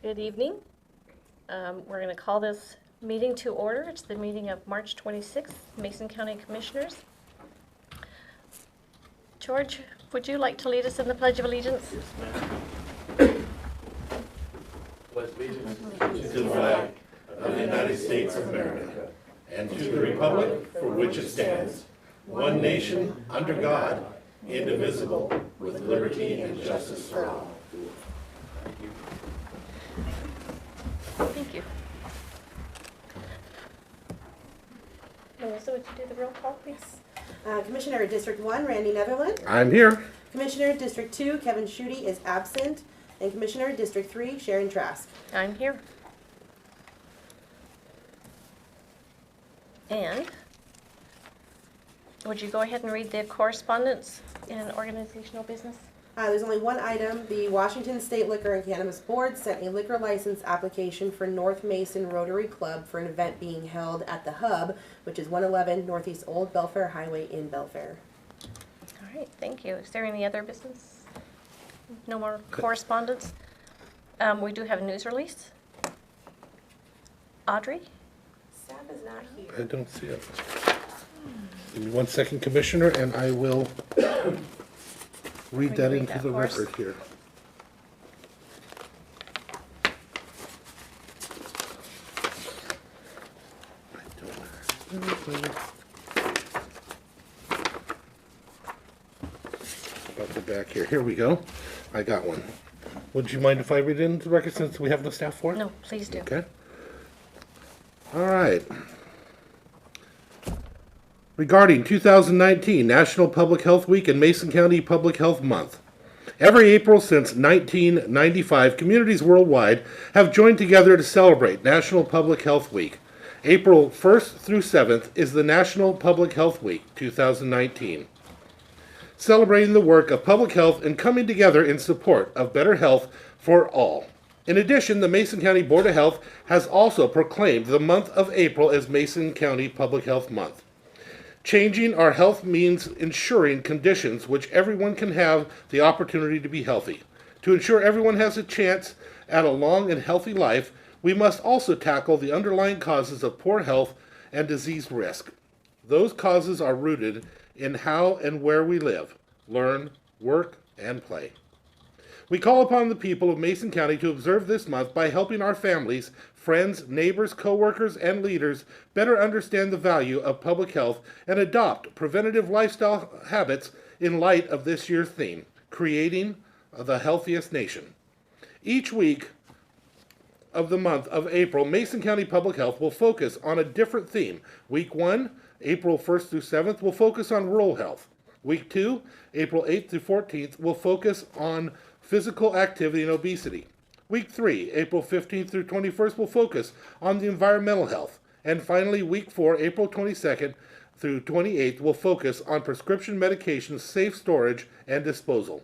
Good evening. We're going to call this meeting to order. It's the meeting of March 26th, Mason County Commissioners. George, would you like to lead us in the Pledge of Allegiance? Pledge allegiance to the flag of the United States of America and to the republic for which it stands, one nation, under God, indivisible, with liberty and justice for all. Thank you. Melissa, would you do the roll call, please? Commissioner District 1, Randy Netherland. I'm here. Commissioner District 2, Kevin Schutte is absent. And Commissioner District 3, Sharon Trask. I'm here. And would you go ahead and read the correspondence and organizational business? There's only one item. The Washington State Liquor and Cannabis Board sent a liquor license application for North Mason Rotary Club for an event being held at the Hub, which is 111 Northeast Old Belfair Highway in Belfair. All right, thank you. Is there any other business? No more correspondence? We do have a news release. Audrey? Staff is not here. I don't see it. Give me 1 second, Commissioner, and I will read that into the record here. About the back here. Here we go. I got one. Would you mind if I read it into the record since we have no staff for it? No, please do. Okay. All right. Regarding 2019 National Public Health Week and Mason County Public Health Month. Every April since 1995, communities worldwide have joined together to celebrate National Public Health Week. April 1st through 7th is the National Public Health Week 2019. Celebrating the work of public health and coming together in support of better health for all. In addition, the Mason County Board of Health has also proclaimed the month of April as Mason County Public Health Month. Changing our health means ensuring conditions which everyone can have the opportunity to be healthy. To ensure everyone has a chance at a long and healthy life, we must also tackle the underlying causes of poor health and disease risk. Those causes are rooted in how and where we live, learn, work, and play. We call upon the people of Mason County to observe this month by helping our families, friends, neighbors, co-workers, and leaders better understand the value of public health and adopt preventative lifestyle habits in light of this year's theme, creating the healthiest nation. Each week of the month of April, Mason County Public Health will focus on a different theme. Week 1, April 1st through 7th, will focus on rural health. Week 2, April 8th through 14th, will focus on physical activity and obesity. Week 3, April 15th through 21st, will focus on the environmental health. And finally, Week 4, April 22nd through 28th, will focus on prescription medications, safe storage, and disposal.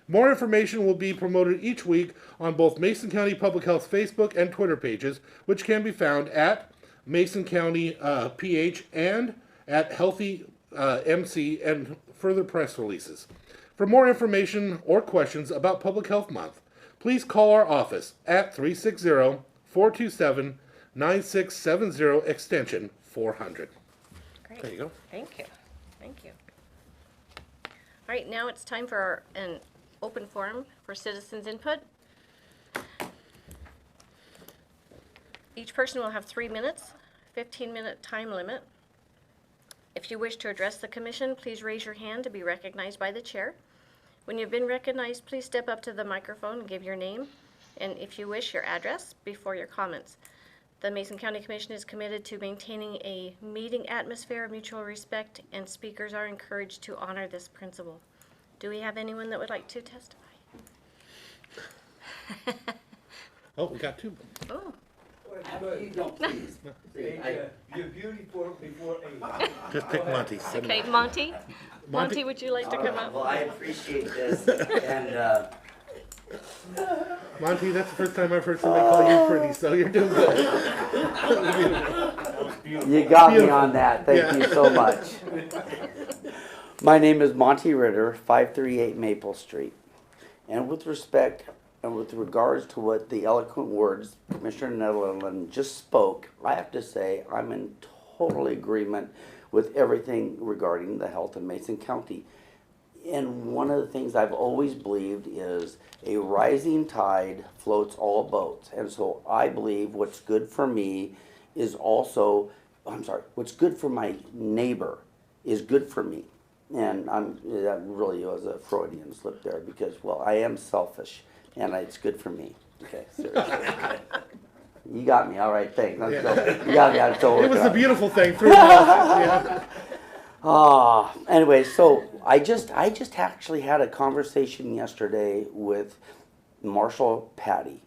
More information will be promoted each week on both Mason County Public Health Facebook and Twitter pages, which can be found at Mason County PH and at Healthy MC and further press releases. For more information or questions about Public Health Month, please call our office at 360-427-9670 extension 400. Great. There you go. Thank you. Thank you. All right, now it's time for an open forum for citizens' input. Each person will have 3 minutes, 15-minute time limit. If you wish to address the commission, please raise your hand to be recognized by the chair. When you've been recognized, please step up to the microphone and give your name, and if you wish, your address before your comments. The Mason County Commission is committed to maintaining a meeting atmosphere of mutual respect, and speakers are encouraged to honor this principle. Do we have anyone that would like to testify? Oh, we got 2. Oh, You don't please. You're beautiful before age. Just pick Monty. okay, Monty? Monty, would you like to come up? Well, I appreciate this, and Monty, that's the first time I've heard somebody call you pretty, so you're doing good. you got me Beautiful. on that. Thank you so much. My name is Monty Ritter, 538 Maple Street. And with respect and with regards to what the eloquent words Commissioner Netherland just spoke, I have to say I'm in total agreement with everything regarding the health of Mason County. And one of the things I've always believed is a rising tide floats all boats. And so I believe what's good for me is also, what's good for my neighbor is good for me. And that really was a Freudian slip there because, well, I am selfish and it's good for me. Okay, seriously. You got me. All right, thanks. You got me. I'm so It was the beautiful thing through yeah. Anyway, so I just actually had a conversation yesterday with Marshall Patty,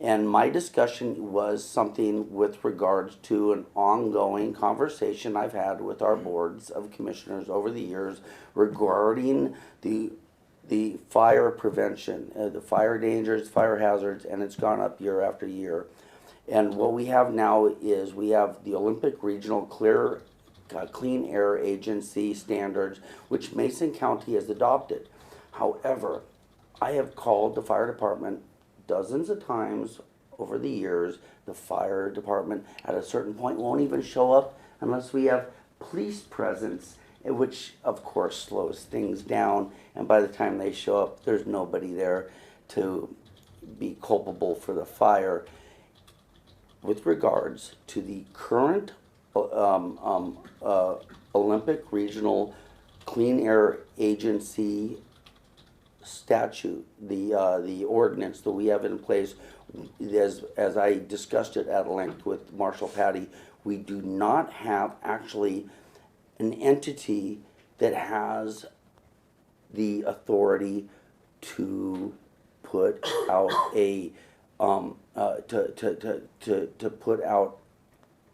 and my discussion was something with regards to an ongoing conversation I've had with our boards of commissioners over the years regarding the fire prevention, the fire dangers, fire hazards, and it's gone up year after year. And what we have now is we have the Olympic Regional Clean Air Agency standards, which Mason County has adopted. However, I have called the fire department dozens of times over the years. The fire department at a certain point won't even show up unless we have police presence, which of course slows things down. And by the time they show up, there's nobody there to be culpable for the fire. With regards to the current Olympic Regional Clean Air Agency statute, the ordinance that we have in place, as I discussed it at length with Marshall Patty, we do not have actually an entity that has the authority to put out a to put out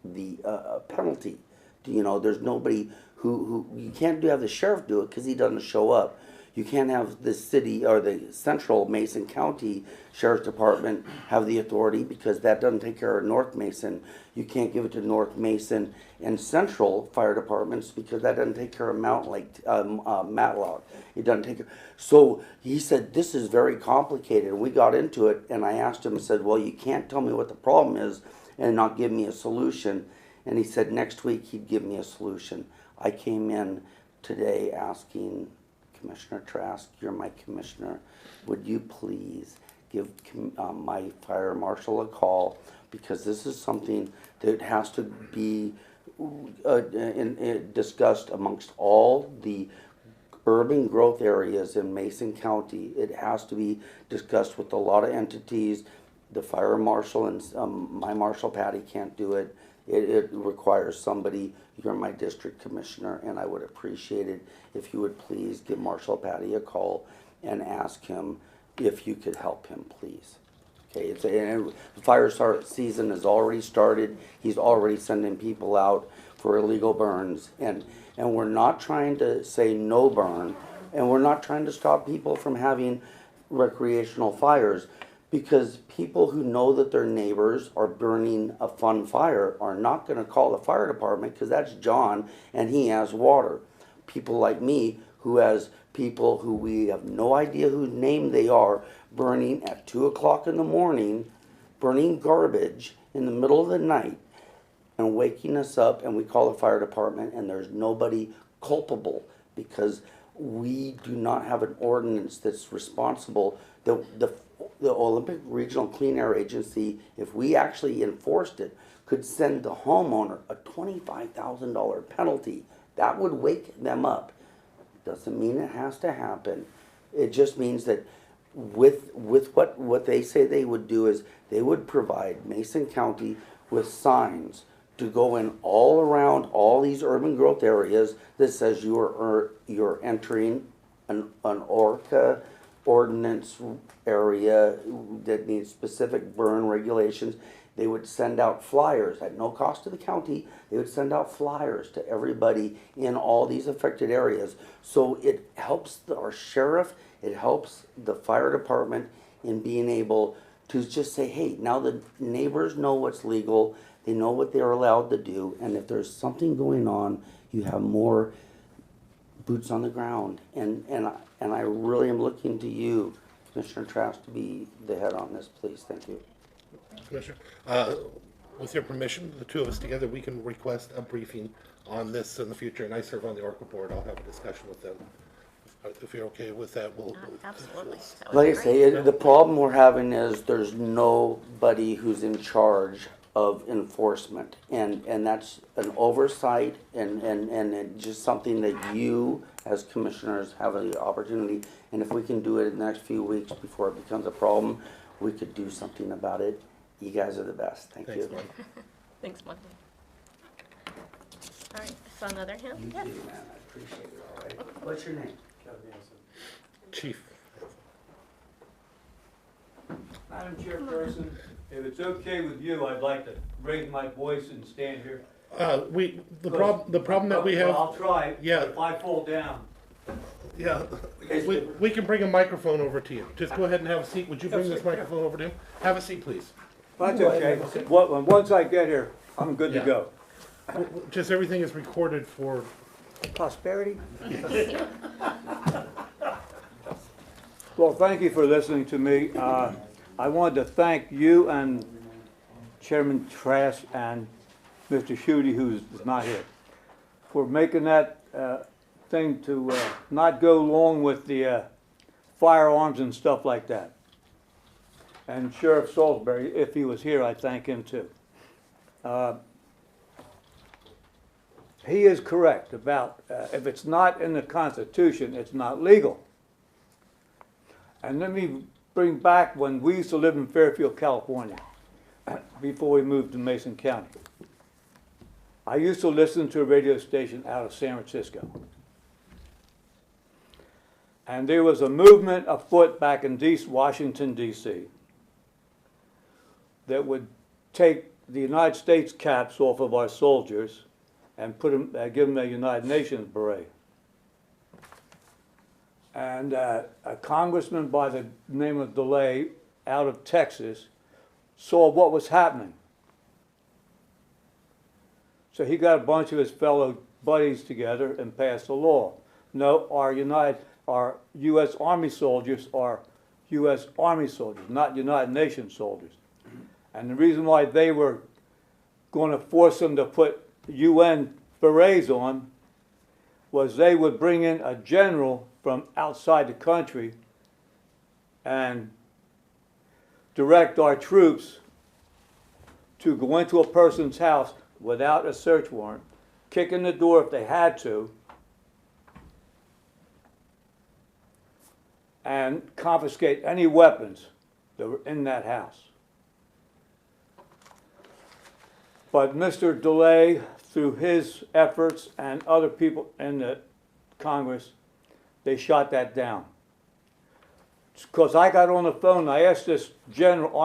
the penalty. You know, there's nobody who you can't have the sheriff do it because he doesn't show up. You can't have the city or the central Mason County Sheriff's Department have the authority because that doesn't take care of North Mason. You can't give it to North Mason and Central Fire Departments because that doesn't take care of Mountain Lake, Matlock. It doesn't take care. So he said, this is very complicated. And we got into it and I asked him and said, well, you can't tell me what the problem is and not give me a solution. And he said next week he'd give me a solution. I came in today asking Commissioner Trask, you're my commissioner, would you please give my fire marshal a call, because this is something that has to be discussed amongst all the urban growth areas in Mason County. It has to be discussed with a lot of entities. The fire marshal and my Marshall Patty can't do it. It requires somebody. You're my district commissioner, and I would appreciate it if you would please give Marshall Patty a call and ask him if you could help him, please. Okay, and the fire season has already started. He's already sending people out for illegal burns, and we're not trying to say no burn, and we're not trying to stop people from having recreational fires, because people who know that their neighbors are burning a fun fire are not going to call the fire department because that's John and he has water. People like me who has people who we have no idea whose name they are burning at 2 o'clock in the morning, burning garbage in the middle of the night and waking us up, and we call the fire department and there's nobody culpable because we do not have an ordinance that's responsible. The Olympic Regional Clean Air Agency, if we actually enforced it, could send the homeowner a $25,000 penalty. That would wake them up. Doesn't mean it has to happen. It just means that with what they say they would do is they would provide Mason County with signs to go in all around all these urban growth areas that says you're entering an ORCA ordinance area that needs specific burn regulations. They would send out flyers at no cost to the county. They would send out flyers to everybody in all these affected areas. So it helps our sheriff, it helps the fire department in being able to just say, hey, now the neighbors know what's legal, they know what they're allowed to do, and if there's something going on, you have more boots on the ground. And I really am looking to you, Commissioner Trask to be the head on this, please. Thank you. Commissioner, with your permission, the two of us together, we can request a briefing on this in the future, and I serve on the Orca board. I'll have a discussion with them. If you're okay with that, we'll. Absolutely. That would Like be I great. say, the problem we're having is there's nobody who's in charge of enforcement. And that's an oversight and it just something that you as commissioners have the opportunity. And if we can do it in the next few weeks before it becomes a problem, we could do something about it. You guys are the best. Thank Thanks, you. Mike. Thanks, Monty. All right, I saw another hand. You Yes. do, man. I appreciate it, all right? What's your name? Chief. Madam Chairperson, if it's okay with you, I'd like to raise my voice and stand here. The problem that we Well, have, I'll try, Yeah. but if I fall down. yeah, we can bring a microphone over to you. Just go ahead and have a seat. Would you bring this microphone over to him? Have a seat, please. That's okay. Once I get here, I'm good to Yeah. go. Just everything is recorded for, Prosperity? Well, thank you for listening to me. I wanted to thank you and Chairman Trask and Mr. Schutte, who's not here, for making that thing to not go along with the firearms and stuff like that. And Sheriff Salisbury, if he was here, I'd thank him too. He is correct about if it's not in the Constitution, it's not legal. And let me bring back when we used to live in Fairfield, California, before we moved to Mason County. I used to listen to a radio station out of San Francisco. And there was a movement afoot back in Washington, D.C. that would take the United States caps off of our soldiers and put them, give them a United Nations beret. And a congressman by the name of DeLay out of Texas saw what was happening. So he got a bunch of his fellow buddies together and passed a law. No, our U.S. Army soldiers are U.S. Army soldiers, not United Nations soldiers. And the reason why they were going to force them to put UN berets on was they would bring in a general from outside the country and direct our troops to go into a person's house without a search warrant, kick in the door if they had to, and confiscate any weapons that were in that house. But Mr. DeLay, through his efforts and other people in the Congress, they shot that down. Because I got on the phone, I asked this general,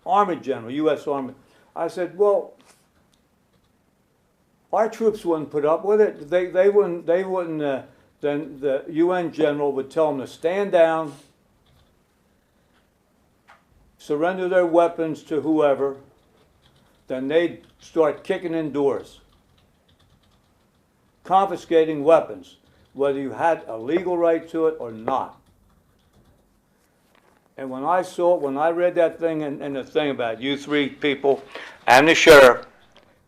Army general, U.S. Army, I said, well, our troops wouldn't put up with it. They wouldn't, then the UN general would tell them to stand down, surrender their weapons to whoever, then they'd start kicking in doors, confiscating weapons, whether you had a legal right to it or not. And when I saw it, when I read that thing and the thing about you three people and the sheriff,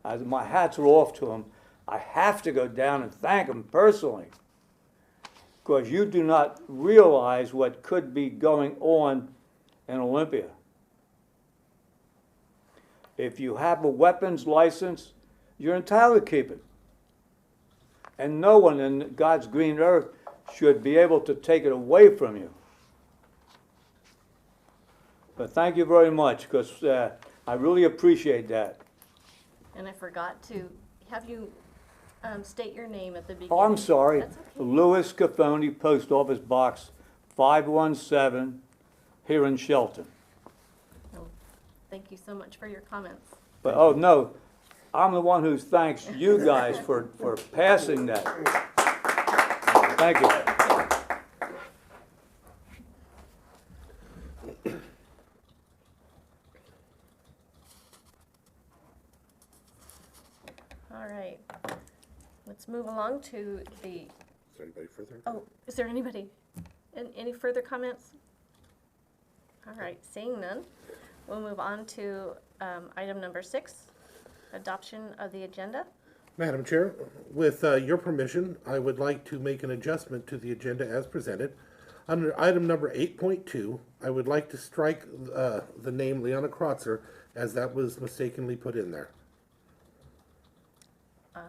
my hats are off to them. I have to go down and thank them personally, because you do not realize what could be going on in Olympia. If you have a weapons license, you're entitled to keep it. And no one in God's green earth should be able to take it away from you. But thank you very much, because I really appreciate that. And I forgot to have you state your name at the beginning. Oh, I'm sorry. That's okay. Louis Scafoni, Post Office Box 517, here in Shelton. Oh, thank you so much for your comments. But, oh, no, I'm the one who thanks you guys for passing that. Thank you. All right. Let's move along to the, is there anybody further? oh, is there anybody? Any further comments? All right, seeing none, we'll move on to item number 6, adoption of the agenda. Madam Chair, with your permission, I would like to make an adjustment to the agenda as presented. Under item number 8.2, I would like to strike the name Leona Krotzer, as that was mistakenly put in there. I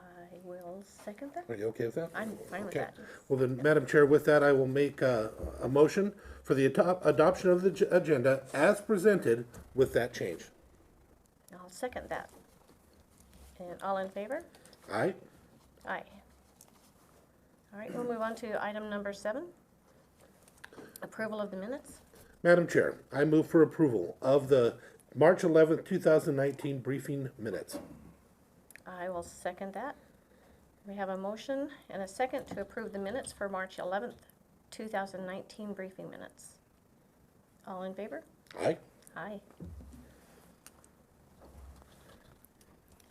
will second that. Are you okay with that? I'm fine with Okay. that. Well then, Madam Chair, with that, I will make a motion for the adoption of the agenda as presented with that change. I'll second that. And all in favor? Aye? Aye. All right, we'll move on to item number 7, approval of the minutes. Madam Chair, I move for approval of the March 11th, 2019 briefing minutes. I will second that. We have a motion and a second to approve the minutes for March 11th, 2019 briefing minutes. All in favor? Aye? Aye.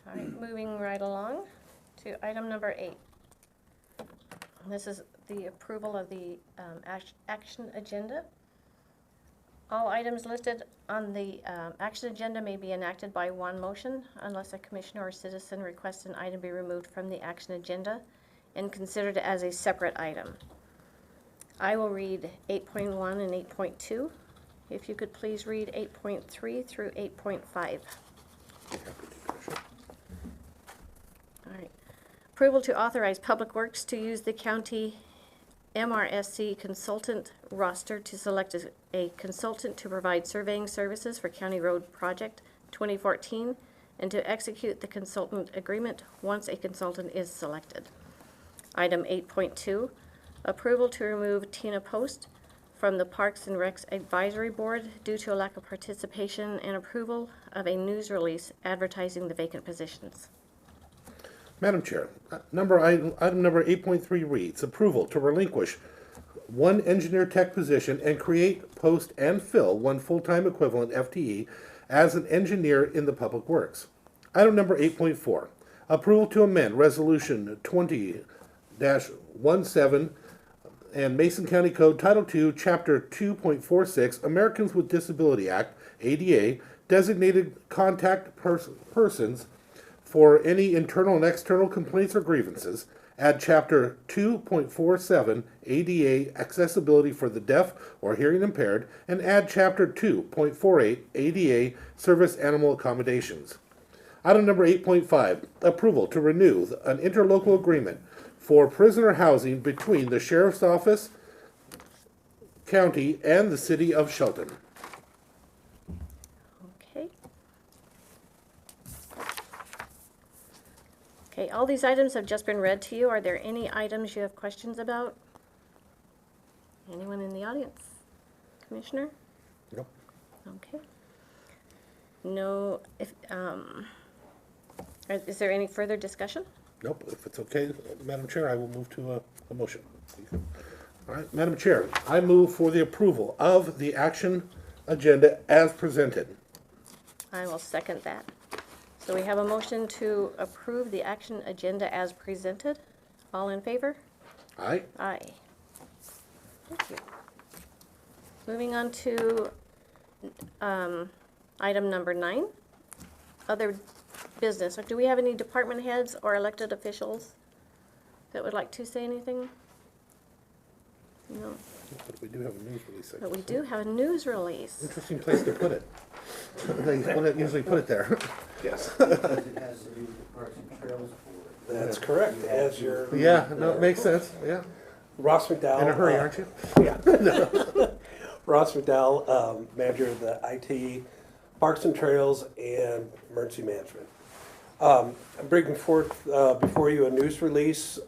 All right, moving right along to item number 8. This is the approval of the action agenda. All items listed on the action agenda may be enacted by one motion unless a commissioner or citizen requests an item be removed from the action agenda and considered as a separate item. I will read 8.1 and 8.2. If you could please read 8.3 through 8.5. All right. Approval to authorize Public Works to use the county MRSC consultant roster to select a consultant to provide surveying services for County Road Project 2014 and to execute the consultant agreement once a consultant is selected. Item 8.2, approval to remove Tina Post from the Parks and Recs Advisory Board due to a lack of participation and approval of a news release advertising the vacant positions. Madam Chair, item number 8.3 reads, approval to relinquish one engineer tech position and create, post, and fill one full-time equivalent FTE as an engineer in the Public Works. Item number 8.4, approval to amend Resolution 20-17 and Mason County Code Title II, Chapter 2.46, Americans with Disability Act, ADA, designated contact persons for any internal and external complaints or grievances, add Chapter 2.47, ADA accessibility for the deaf or hearing impaired, and add Chapter 2.48, ADA service animal accommodations. Item number 8.5, approval to renew an interlocal agreement for prisoner housing between the Sheriff's Office, County, and the City of Shelton. Okay. Okay, all these items have just been read to you. Are there any items you have questions about? Anyone in the audience? Commissioner? Nope. Okay. No, is there any further discussion? Nope, if it's okay, Madam Chair, I will move to a motion. All right, Madam Chair, I move for the approval of the action agenda as presented. I will second that. So we have a motion to approve the action agenda as presented. All in favor? Aye? Aye. Thank you. Moving on to item number 9, other business. Do we have any department heads or elected officials that would like to say anything? No, But we do have a news release. but we do have a news release. Interesting place to put it. They wouldn't usually put it there. Yes, It has to do with the Parks and Trails Board. that's correct. As your Yeah, no, it makes sense, yeah. Ross McDowell. In a hurry, aren't you? Yeah. Ross McDowell, manager of the IT, Parks and Trails, and Emergency Management. I'm bringing forth before you a news release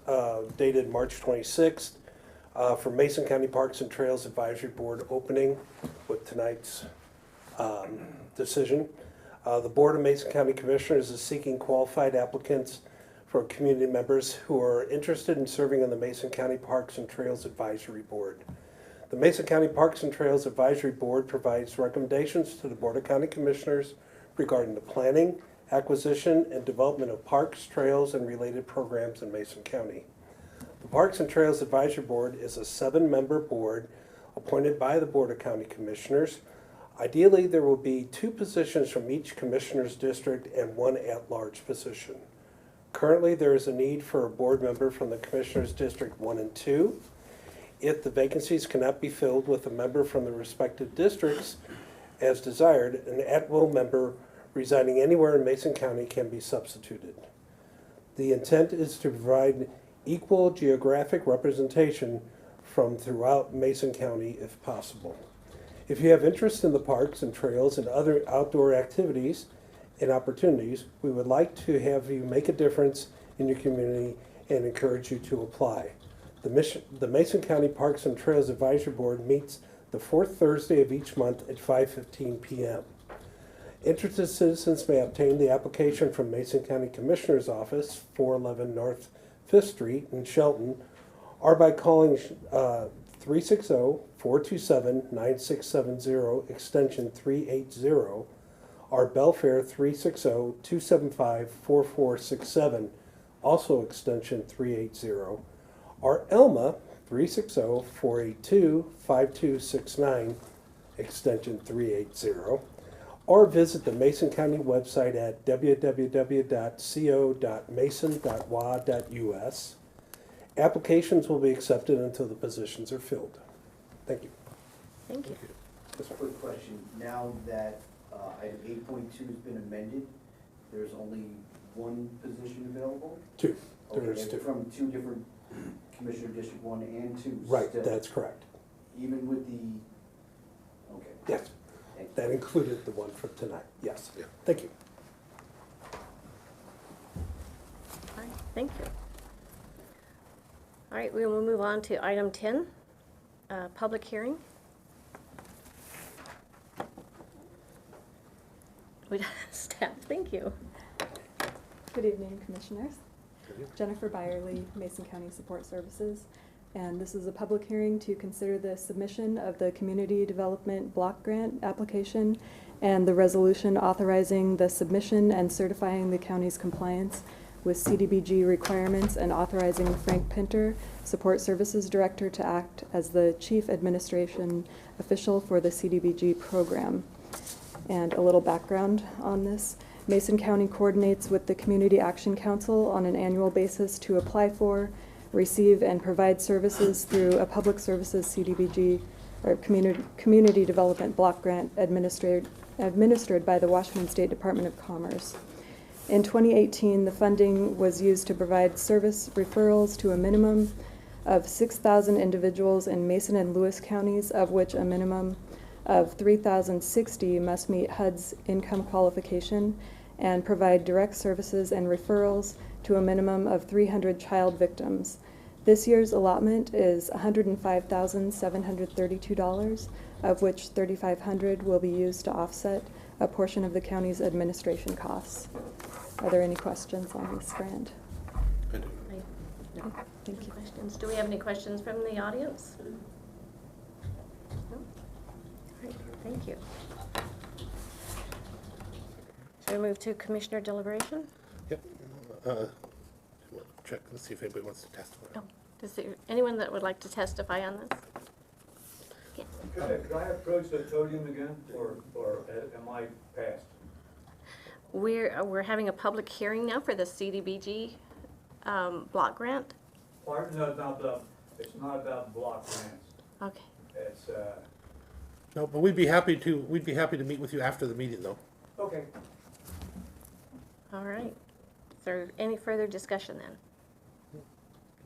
dated March 26th for Mason County Parks and Trails Advisory Board opening with tonight's decision. The Board of Mason County Commissioners is seeking qualified applicants for community members who are interested in serving on the Mason County Parks and Trails Advisory Board. The Mason County Parks and Trails Advisory Board provides recommendations to the Board of County Commissioners regarding the planning, acquisition, and development of parks, trails, and related programs in Mason County. The Parks and Trails Advisory Board is a 7-member board appointed by the Board of County Commissioners. Ideally, there will be 2 positions from each commissioner's district and 1 at-large position. Currently, there is a need for a board member from the commissioner's district 1 and 2. If the vacancies cannot be filled with a member from the respective districts as desired, an at-will member residing anywhere in Mason County can be substituted. The intent is to provide equal geographic representation from throughout Mason County if possible. If you have interest in the parks and trails and other outdoor activities and opportunities, we would like to have you make a difference in your community and encourage you to apply. The Mason County Parks and Trails Advisory Board meets the 4th Thursday of each month at 5:15 p.m. Interested citizens may obtain the application from Mason County Commissioner's Office, 411 North 5th Street in Shelton, or by calling 360-427-9670, extension 380, or Belfair 360-275-4467, also extension 380, or Elma 360-482-5269, extension 380, or visit the Mason County website at www.co.mason.wa.us. Applications will be accepted until the positions are filled. Thank you. Thank you. Just a quick question, now that item 8.2 has been amended, there's only 1 position available? 2. There's Okay, 2. from 2 different Commissioner District 1 and 2 Right, still? that's correct. Even with the, okay. Yes, Thank you. that included the one from tonight. Yes. Yeah. Thank you. All right, thank you. All right, we will move on to item 10, public hearing. Staff, thank you. Good evening, Commissioners. Jennifer Byerly, Mason County Support Services. And this is a public hearing to consider the submission of the Community Development Block Grant application and the resolution authorizing the submission and certifying the county's compliance with CDBG requirements and authorizing Frank Pinter, Support Services Director, to act as the Chief Administration Official for the CDBG program. And a little background on this. Mason County coordinates with the Community Action Council on an annual basis to apply for, receive, and provide services through a public services CDBG or community development block grant administered by the Washington State Department of Commerce. In 2018, the funding was used to provide service referrals to a minimum of 6,000 individuals in Mason and Lewis counties, of which a minimum of 3,060 must meet HUD's income qualification and provide direct services and referrals to a minimum of 300 child victims. This year's allotment is $105,732, of which $3,500 will be used to offset a portion of the county's administration costs. Are there any questions on this grant? No. Thank you. Questions? Do we have any questions from the audience? No? All right, thank you. So we move to Commissioner deliberation? Yep. Check and see if anybody wants to testify. No. Does there, anyone that would like to testify on this? Yeah. Could I approach the podium again, or am I passed? We're having a public hearing now for the CDBG block grant. Pardon? No, it's not about block grants. Okay. It's, No, but we'd be happy to meet with you after the meeting, though. okay. All right. Is there any further discussion then?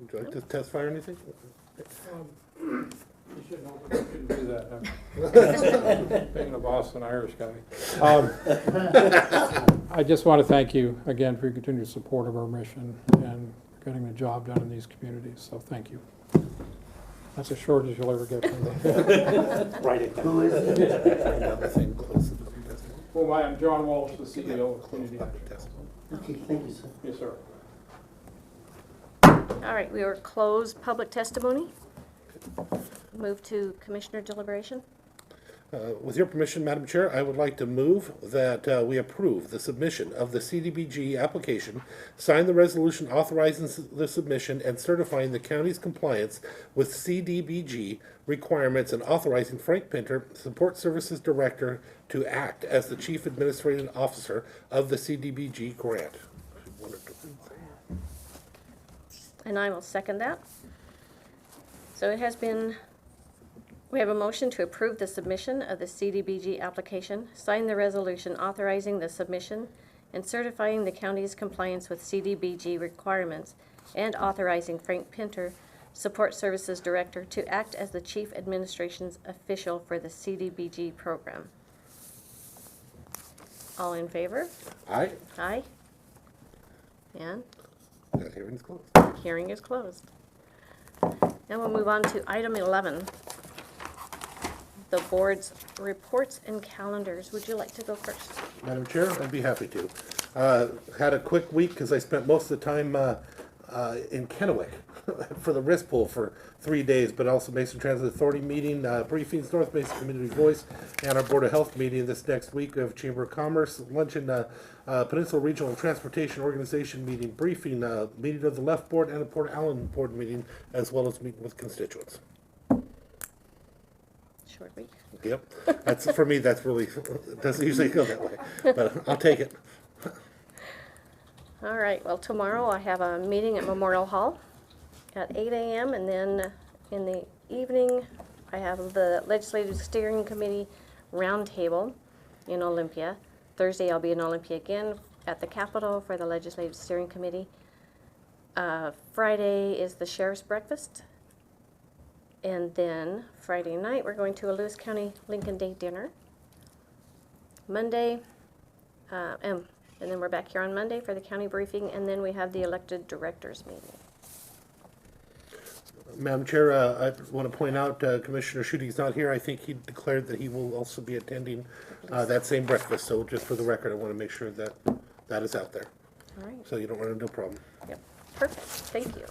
Would you like to testify or anything? You shouldn't do that. Being a Boston Irish guy. I just want to thank you again for your continued support of our mission and getting the job done in these communities, so thank you. That's as short as you'll ever get from me. Write it down. Who is it? Well, I'm John Walsh, the CEO of Community Action. Okay, thank you, sir. Yes, sir. All right, we will close public testimony. Move to Commissioner deliberation. With your permission, Madam Chair, I would like to move that we approve the submission of the CDBG application, sign the resolution authorizing the submission and certifying the county's compliance with CDBG requirements and authorizing Frank Pinter, Support Services Director, to act as the Chief Administrative Officer of the CDBG grant. And I will second that. So it has been, we have a motion to approve the submission of the CDBG application, sign the resolution authorizing the submission and certifying the county's compliance with CDBG requirements, and authorizing Frank Pinter, Support Services Director, to act as the Chief Administration's official for the CDBG program. All in favor? Aye. Aye. And That hearing's closed. hearing is closed. Now we'll move on to item 11, the board's reports and calendars. Would you like to go first? Madam Chair, I'd be happy to. Had a quick week because I spent most of the time in Kennewick for the wrist pull for 3 days, but also Mason Transit Authority meeting, briefings, North Mason Community Voice, and our Board of Health meeting this next week of Chamber of Commerce, luncheon, Peninsula Regional Transportation Organization meeting, briefing, meeting of the Left Board and the Port Allen Board meeting, as well as meeting with constituents. Short week. Yep, that's, for me, that's really, it doesn't usually go that way, but I'll take it. All right, well, tomorrow I have a meeting at Memorial Hall at 8 a.m. and then in the evening I have the Legislative Steering Committee Roundtable in Olympia. Thursday I'll be in Olympia again at the Capitol for the Legislative Steering Committee. Friday is the Sheriff's Breakfast. And then Friday night we're going to a Lewis County Lincoln Day dinner. Monday, and then we're back here on Monday for the county briefing, and then we have the elected directors meeting. Madam Chair, I want to point out Commissioner Schuette's not here. I think he declared that he will also be attending that same breakfast. So just for the record, I want to make sure that that is out there, All right, so you don't run into a problem. yep, perfect, thank you.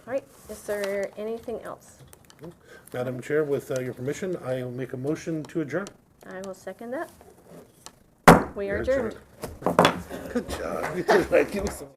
All right, is there anything else? Madam Chair, with your permission, I will make a motion to adjourn. I will second that. We are You're adjourned. Good job. You did right. Give me some.